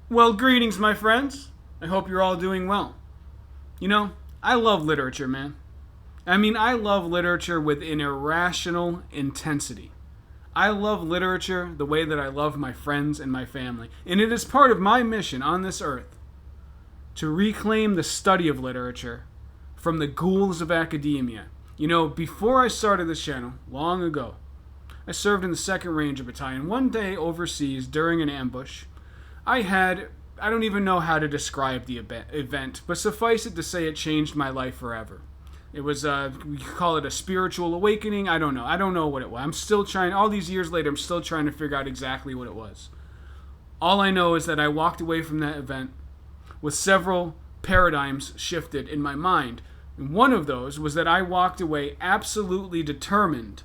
Well, greetings, my friends. I hope you're all doing well. You know, I love literature, man. I love literature with an irrational intensity. I love literature the way that I love my friends and my family. And it is part of my mission on this earth to reclaim the study of literature from the ghouls of academia. You know, before I started this channel, long ago, I served in the 2nd Ranger Battalion. One day overseas during an ambush, I don't even know how to describe the event, but suffice it to say it changed my life forever. It was, we could call it a spiritual awakening. I don't know. I don't know what it was. I'm still trying, all these years later, I'm still trying to figure out exactly what it was. All I know is that I walked away from that event with several paradigms shifted in my mind. And one of those was that I walked away absolutely determined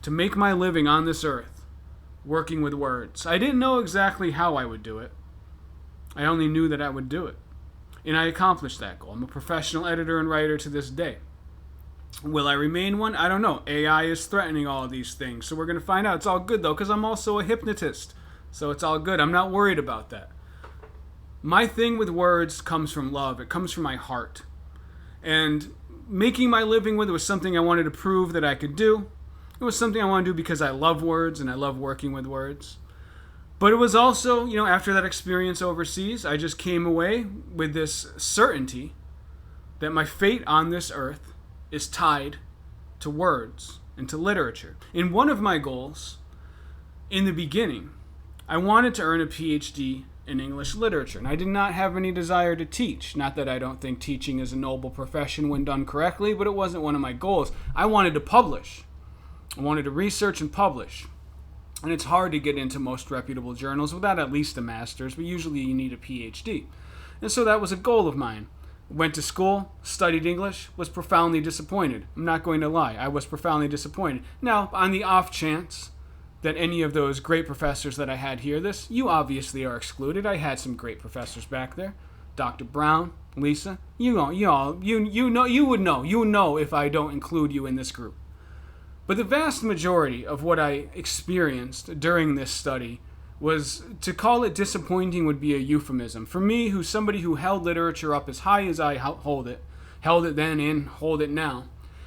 to make my living on this earth working with words. I didn't know exactly how I would do it. I only knew that I would do it. And I accomplished that goal. I'm a professional editor and writer to this day. Will I remain one? I don't know. AI is threatening all of these things. So we're going to find out. It's all good, though, because I'm also a hypnotist. So it's all good. I'm not worried about that. My thing with words comes from love. It comes from my heart. And making my living with it was something I wanted to prove that I could do. It was something I wanted to do because I love words and I love working with words. But it was also, after that experience overseas, I just came away with this certainty that my fate on this earth is tied to words and to literature. And one of my goals in the beginning, I wanted to earn a PhD in English literature. And I did not have any desire to teach. Not that I don't think teaching is a noble profession when done correctly, but it wasn't one of my goals. I wanted to publish. I wanted to research and publish. And it's hard to get into most reputable journals without at least a master's, but usually you need a PhD. And so that was a goal of mine. Went to school, studied English, was profoundly disappointed. I'm not going to lie, I was profoundly disappointed. Now, on the off chance that any of those great professors that I had hear this, you obviously are excluded. I had some great professors back there. Dr. Brown, Lisa, you would know if I don't include you in this group. But the vast majority of what I experienced during this study was, to call it disappointing would be a euphemism. For me, who's somebody who held literature up as high as I held it then and hold it now,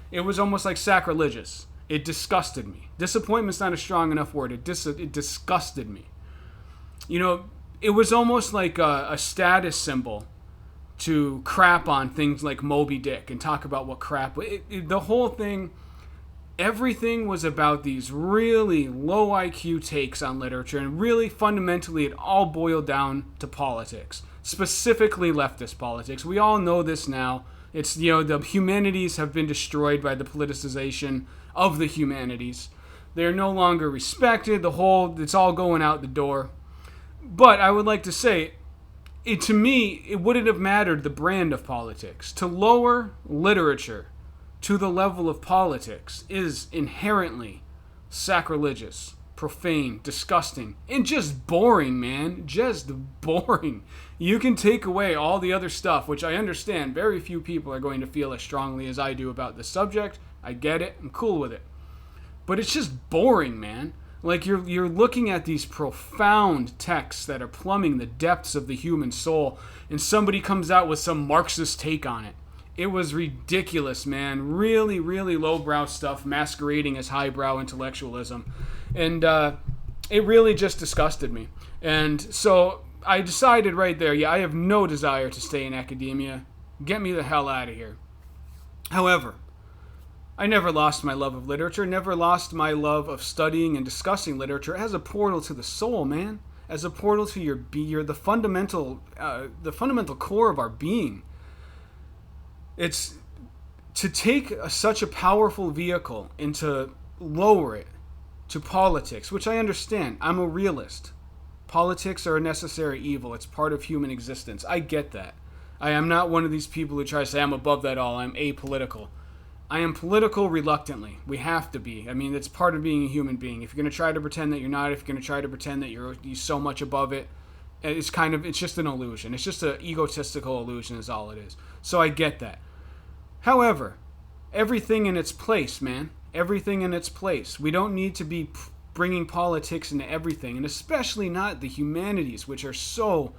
it was almost like sacrilegious. It disgusted me. Disappointment's not a strong enough word. It disgusted me. It was almost like a status symbol to crap on things like Moby Dick and talk about what crap. The whole thing... Everything was about these really low IQ takes on literature, and really fundamentally it all boiled down to politics, specifically leftist politics. We all know this now. It's, the humanities have been destroyed by the politicization of the humanities. They're no longer respected. It's all going out the door. But I would like to say, to me, it wouldn't have mattered the brand of politics. To lower literature to the level of politics is inherently sacrilegious, profane, disgusting, and just boring, man. Just boring. You can take away all the other stuff, which I understand very few people are going to feel as strongly as I do about the subject. I get it. I'm cool with it. But it's just boring, man. Like you're looking at these profound texts that are plumbing the depths of the human soul, and somebody comes out with some Marxist take on it. It was ridiculous, man. Really, really lowbrow stuff masquerading as highbrow intellectualism. And it really just disgusted me. And so I decided right there, I have no desire to stay in academia. Get me the hell out of here. However, I never lost my love of literature, never lost my love of studying and discussing literature as a portal to the soul, man. As a portal to the fundamental core of our being. It's to take such a powerful vehicle and to lower it to politics, which I understand. I'm a realist. Politics are a necessary evil. It's part of human existence. I get that. I am not one of these people who try to say I'm above that all. I'm apolitical. I am political reluctantly. We have to be. It's part of being a human being. If you're going to try to pretend that you're not, if you're going to try to pretend that you're so much above it, it's just an illusion. It's just an egotistical illusion is all it is. So I get that. However, everything in its place, man. Everything in its place. We don't need to be bringing politics into everything, and especially not the humanities, which are so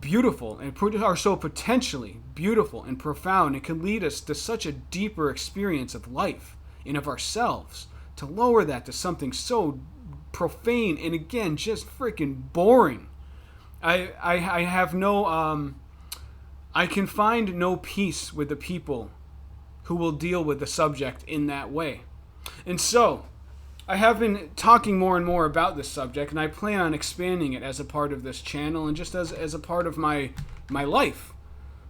beautiful and are so potentially beautiful and profound, and can lead us to such a deeper experience of life and of ourselves, to lower that to something so profane and, again, just freaking boring. I have no I can find no peace with the people who will deal with the subject in that way. And so I have been talking more and more about this subject, and I plan on expanding it as a part of this channel and just as a part of my life.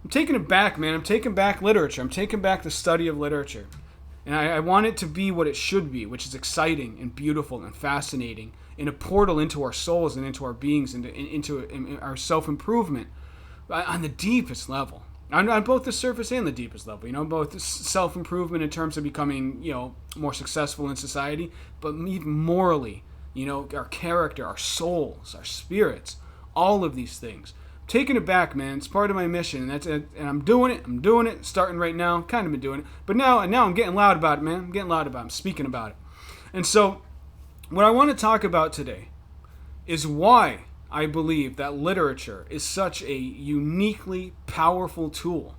I'm taking it back, man. I'm taking back literature. I'm taking back the study of literature. And I want it to be what it should be, which is exciting and beautiful and fascinating, and a portal into our souls and into our beings, and into our self-improvement on the deepest level. On both the surface and the deepest level, both self-improvement in terms of becoming, more successful in society, but even morally, our character, our souls, our spirits, all of these things. I'm taking it back, man. It's part of my mission, and that's it. And I'm doing it, starting right now, kind of been doing it. But now I'm getting loud about it, man. I'm getting loud about it. I'm speaking about it. And so what I want to talk about today is why I believe that literature is such a uniquely powerful tool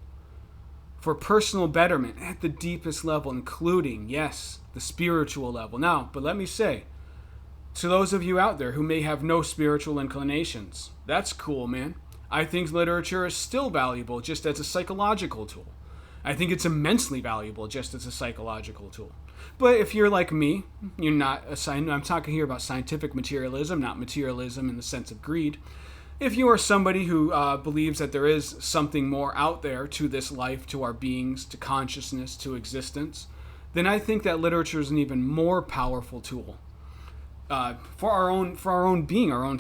for personal betterment at the deepest level, including, yes, the spiritual level. Now, but let me say, to those of you out there who may have no spiritual inclinations, that's cool, man. I think literature is still valuable just as a psychological tool. I think it's immensely valuable just as a psychological tool. But if you're like me, you're not I'm talking here about scientific materialism, not materialism in the sense of greed. If you are somebody who believes that there is something more out there to this life, to our beings, to consciousness, to existence, then I think that literature is an even more powerful tool for our own being, our own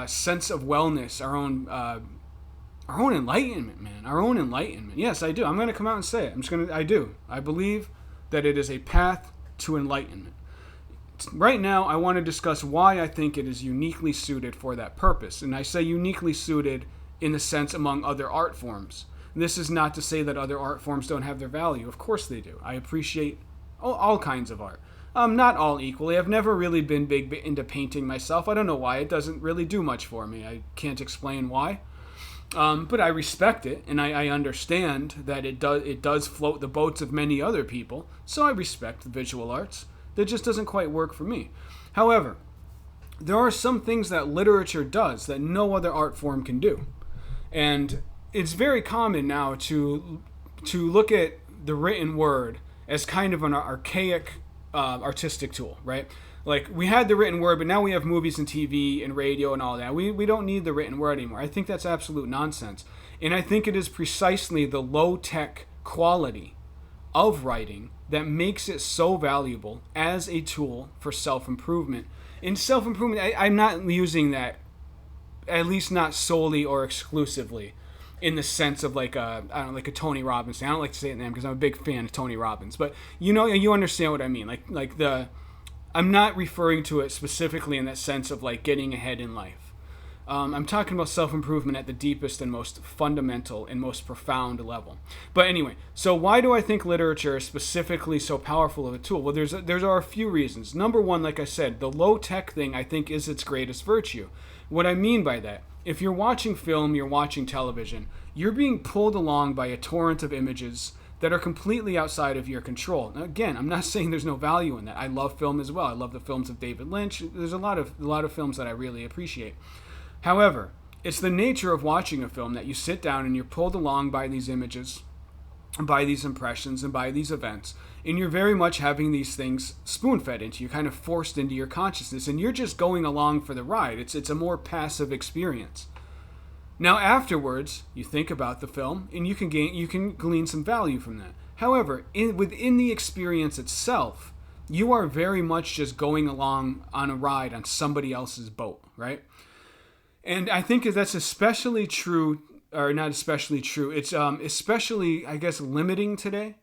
sense of wellness, our own enlightenment, man. Our own enlightenment. Yes, I do. I'm going to come out and say it. I do. I believe that it is a path to enlightenment. Right now, I want to discuss why I think it is uniquely suited for that purpose. And I say uniquely suited in the sense among other art forms. This is not to say that other art forms don't have their value. Of course they do. I appreciate all kinds of art. Not all equally. I've never really been big into painting myself. I don't know why. It doesn't really do much for me. I can't explain why. But I respect it, and I understand that it does float the boats of many other people, so I respect the visual arts. That just doesn't quite work for me. However, there are some things that literature does that no other art form can do. And it's very common now to look at the written word as kind of an archaic artistic tool, right? Like, we had the written word, but now we have movies and TV and radio and all that. We don't need the written word anymore. I think that's absolute nonsense. And I think it is precisely the low-tech quality of writing that makes it so valuable as a tool for self-improvement. In self-improvement, I'm not using that, at least not solely or exclusively, in the sense of like a Tony Robbins. I don't like to say it because I'm a big fan of Tony Robbins. But you understand what I mean. I'm not referring to it specifically in that sense of like getting ahead in life. I'm talking about self-improvement at the deepest and most fundamental and most profound level. But anyway, so why do I think literature is specifically so powerful of a tool? Well, there are a few reasons. Number one, like I said, the low-tech thing I think is its greatest virtue. What I mean by that, if you're watching film, you're watching television, you're being pulled along by a torrent of images that are completely outside of your control. Now, again, I'm not saying there's no value in that. I love film as well. I love the films of David Lynch. There's a lot of films that I really appreciate. However, it's the nature of watching a film that you sit down and you're pulled along by these images, by these impressions, and by these events, and you're very much having these things spoon-fed into you, kind of forced into your consciousness, and you're just going along for the ride. It's a more passive experience. Now, afterwards, you think about the film, and you can glean some value from that. However, within the experience itself, you are very much just going along on a ride on somebody else's boat, right? And I think that's especially true, or not especially true, it's especially, I guess, limiting today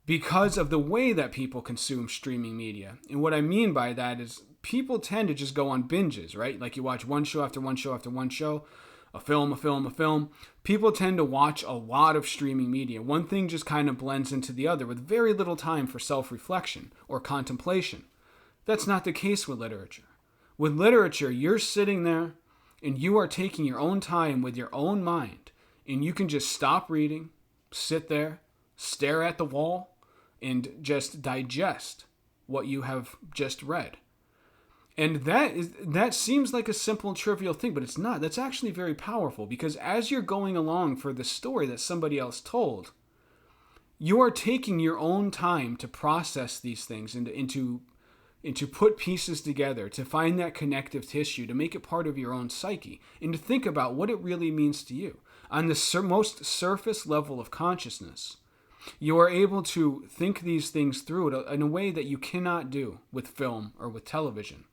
because of the way that people consume streaming media. And what I mean by that is people tend to just go on binges, right? Like you watch one show after one show after one show, a film. People tend to watch a lot of streaming media. One thing just kind of blends into the other with very little time for self-reflection or contemplation. That's not the case with literature. With literature, you're sitting there and you are taking your own time with your own mind, and you can just stop reading, sit there, stare at the wall, and just digest what you have just read. And that seems like a simple, trivial thing, but it's not. That's actually very powerful, because as you're going along for the story that somebody else told, you are taking your own time to process these things and to put pieces together, to find that connective tissue, to make it part of your own psyche, and to think about what it really means to you. On the most surface level of consciousness, you are able to think these things through in a way that you cannot do with film or with television.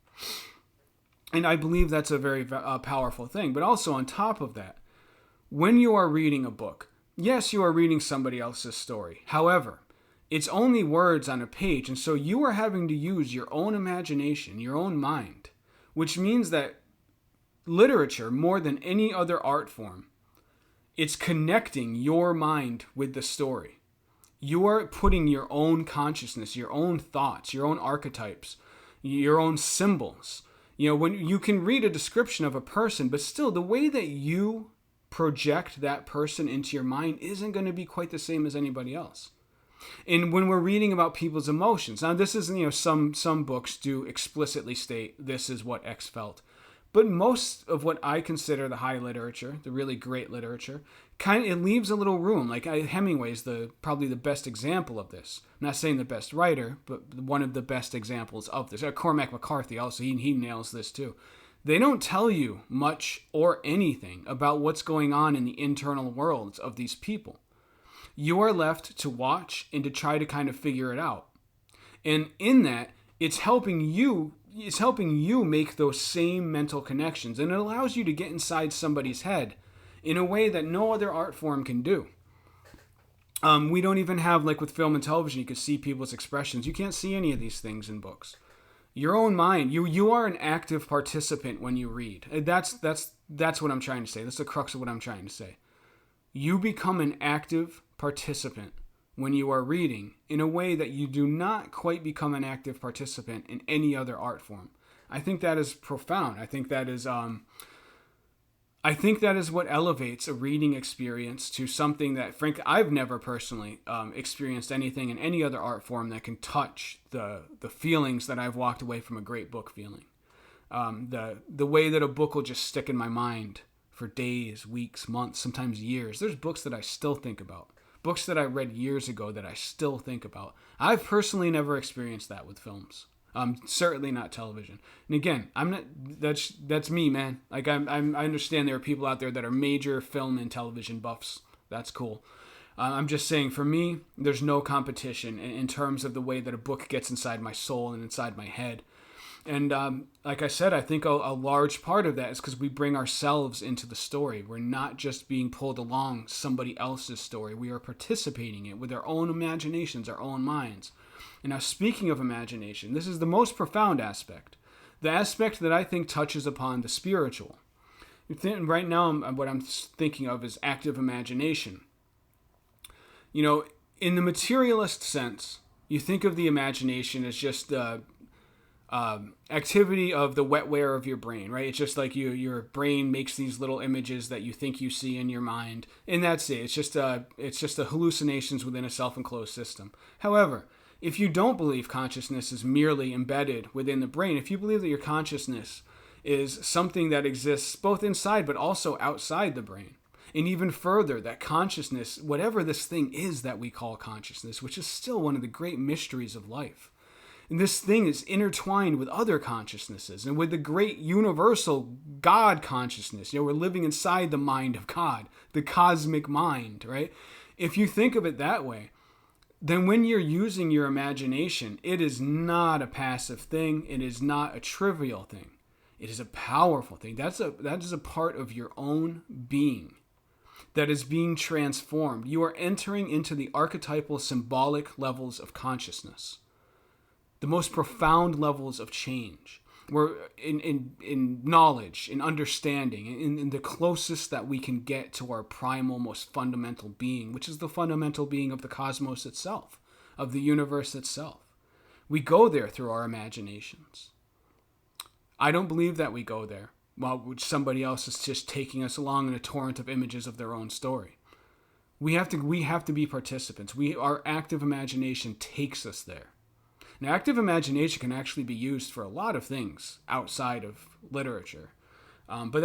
And I believe that's a very powerful thing. But also on top of that, when you are reading a book, yes, you are reading somebody else's story. However, it's only words on a page, and so you are having to use your own imagination, your own mind, which means that literature, more than any other art form, it's connecting your mind with the story. You are putting your own consciousness, your own thoughts, your own archetypes, your own symbols. When you can read a description of a person, but still the way that you project that person into your mind isn't going to be quite the same as anybody else. And when we're reading about people's emotions, now this is, some books do explicitly state this is what X felt. But most of what I consider the high literature, the really great literature, it leaves a little room. Like Hemingway is probably the best example of this. I'm not saying the best writer, but one of the best examples of this. Cormac McCarthy also, he nails this too. They don't tell you much or anything about what's going on in the internal worlds of these people. You are left to watch and to try to kind of figure it out. And in that, it's helping you make those same mental connections. And it allows you to get inside somebody's head in a way that no other art form can do. We don't even have, like with film and television, you can see people's expressions. You can't see any of these things in books. Your own mind, you are an active participant when you read. That's what I'm trying to say. That's the crux of what I'm trying to say. You become an active participant when you are reading in a way that you do not quite become an active participant in any other art form. I think that is profound. I think that is what elevates a reading experience to something that, frankly, I've never personally experienced anything in any other art form that can touch the feelings that I've walked away from a great book feeling. The way that a book will just stick in my mind for days, weeks, months, sometimes years. There's books that I still think about. Books that I read years ago that I still think about. I've personally never experienced that with films. Certainly not television. And again, I'm not. That's me, man. Like I understand there are people out there that are major film and television buffs. That's cool. I'm just saying, for me, there's no competition in terms of the way that a book gets inside my soul and inside my head. And like I said, I think a large part of that is because we bring ourselves into the story. We're not just being pulled along somebody else's story. We are participating in it with our own imaginations, our own minds. And now, speaking of imagination, this is the most profound aspect. The aspect that I think touches upon the spiritual. Right now, what I'm thinking of is active imagination. In the materialist sense, you think of the imagination as just activity of the wetware of your brain, right? It's just like your brain makes these little images that you think you see in your mind, and that's it. It's just the hallucinations within a self-enclosed system. However, if you don't believe consciousness is merely embedded within the brain, if you believe that your consciousness is something that exists both inside but also outside the brain, and even further, that consciousness, whatever this thing is that we call consciousness, which is still one of the great mysteries of life, and this thing is intertwined with other consciousnesses and with the great universal God consciousness. We're living inside the mind of God, the cosmic mind, right? If you think of it that way, then when you're using your imagination, it is not a passive thing. It is not a trivial thing. It is a powerful thing. That is a part of your own being that is being transformed. You are entering into the archetypal symbolic levels of consciousness, the most profound levels of change. We're in knowledge, in understanding, in the closest that we can get to our primal, most fundamental being, which is the fundamental being of the cosmos itself, of the universe itself. We go there through our imaginations. I don't believe that we go there while somebody else is just taking us along in a torrent of images of their own story. We have to be participants. Our active imagination takes us there. Now, active imagination can actually be used for a lot of things outside of literature. But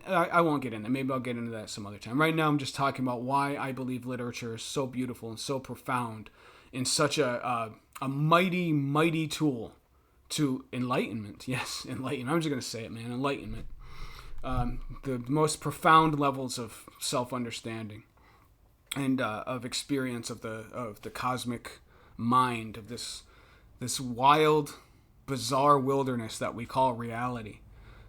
I won't get into that. Maybe I'll get into that some other time. Right now, I'm just talking about why I believe literature is so beautiful and so profound and such a mighty, mighty tool to enlightenment. Yes, enlightenment. I'm just going to say it, man. Enlightenment. The most profound levels of self-understanding and of experience of the cosmic mind, of this wild, bizarre wilderness that we call reality.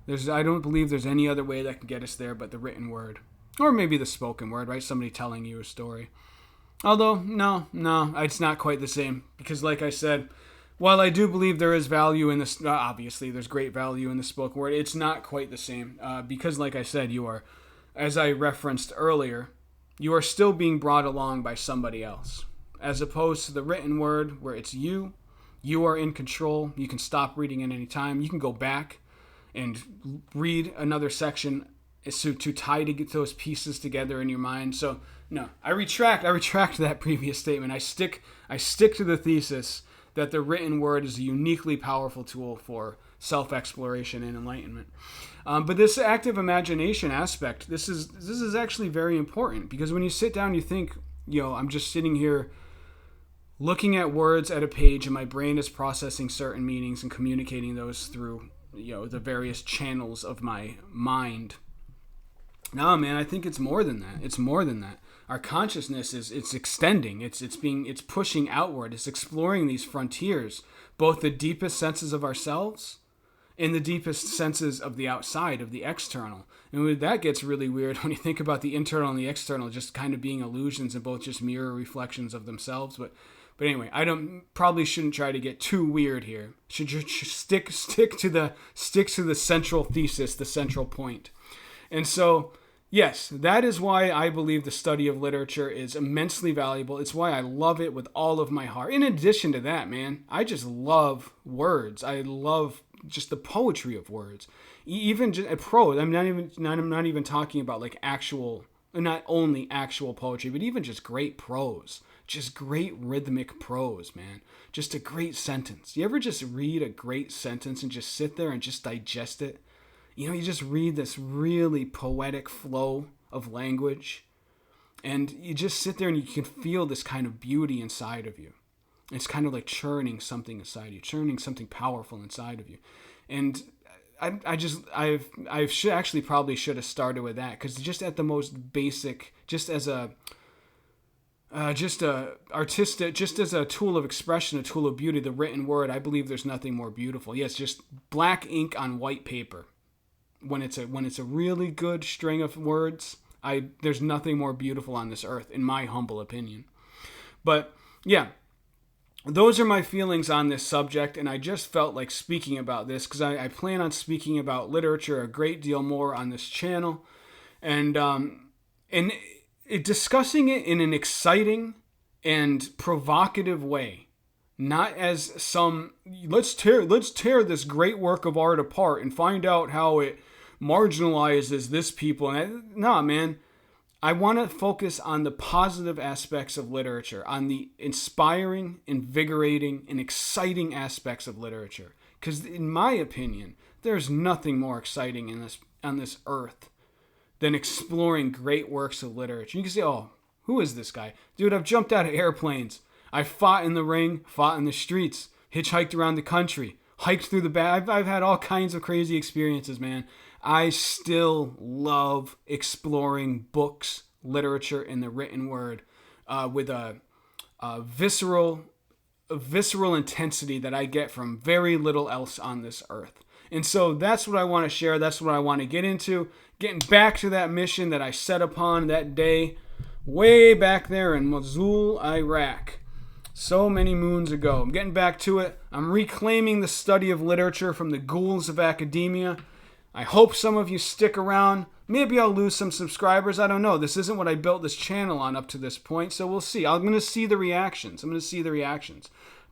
I don't believe there's any other way that can get us there but the written word. Or maybe the spoken word, right? Somebody telling you a story. Although, no, it's not quite the same. Because like I said, while I do believe there is value in this, obviously there's great value in the spoken word, it's not quite the same. Because like I said, you are, as I referenced earlier, you are still being brought along by somebody else. As opposed to the written word where it's you are in control, you can stop reading at any time, you can go back and read another section to tie to get those pieces together in your mind. So no, I retract that previous statement. I stick to the thesis that the written word is a uniquely powerful tool for self-exploration and enlightenment. But this active imagination aspect, this is actually very important, because when you sit down, you think, I'm just sitting here looking at words at a page, and my brain is processing certain meanings and communicating those through the various channels of my mind. No, man, I think it's more than that. It's more than that. Our consciousness it's extending. It's pushing outward. It's exploring these frontiers, both the deepest senses of ourselves and the deepest senses of the outside, of the external. And that gets really weird when you think about the internal and the external just kind of being illusions and both just mirror reflections of themselves. But anyway, probably shouldn't try to get too weird here. Should stick to the central thesis, the central point. And so, yes, that is why I believe the study of literature is immensely valuable. It's why I love it with all of my heart. In addition to that, man, I just love words. I love just the poetry of words. Even just prose. I'm not even talking about like not only actual poetry, but even just great prose. Just great rhythmic prose, man. Just a great sentence. You ever just read a great sentence and just sit there and just digest it? You just read this really poetic flow of language, and you just sit there and you can feel this kind of beauty inside of you. It's kind of like churning something inside of you, churning something powerful inside of you. And I probably should have started with that, because just at the most basic, just as a tool of expression, a tool of beauty, the written word, I believe there's nothing more beautiful. Yes, just black ink on white paper. When it's a really good string of words, there's nothing more beautiful on this earth, in my humble opinion. But yeah, those are my feelings on this subject, and I just felt like speaking about this because I plan on speaking about literature a great deal more on this channel, and discussing it in an exciting and provocative way, not as some let's tear this great work of art apart and find out how it marginalizes this people. No, man, I want to focus on the positive aspects of literature, on the inspiring, invigorating, and exciting aspects of literature. Because in my opinion, there's nothing more exciting on this earth than exploring great works of literature. You can say, oh, who is this guy? Dude, I've jumped out of airplanes. I fought in the ring, fought in the streets, hitchhiked around the country, hiked through the I've had all kinds of crazy experiences, man. I still love exploring books, literature, and the written word with a visceral intensity that I get from very little else on this earth. And so that's what I want to share. That's what I want to get into. Getting back to that mission that I set upon that day way back there in Mosul, Iraq. So many moons ago. I'm getting back to it. I'm reclaiming the study of literature from the ghouls of academia. I hope some of you stick around. Maybe I'll lose some subscribers. I don't know. This isn't what I built this channel on up to this point, so we'll see. I'm going to see the reactions.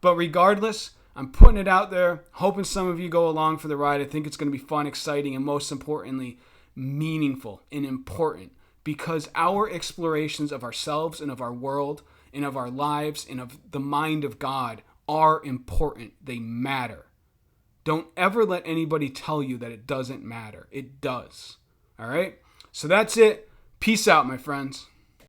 But regardless, I'm putting it out there, hoping some of you go along for the ride. I think it's going to be fun, exciting, and most importantly, meaningful and important, because our explorations of ourselves and of our world and of our lives and of the mind of God are important. They matter. Don't ever let anybody tell you that it doesn't matter. It does. All right? So that's it. Peace out, my friends.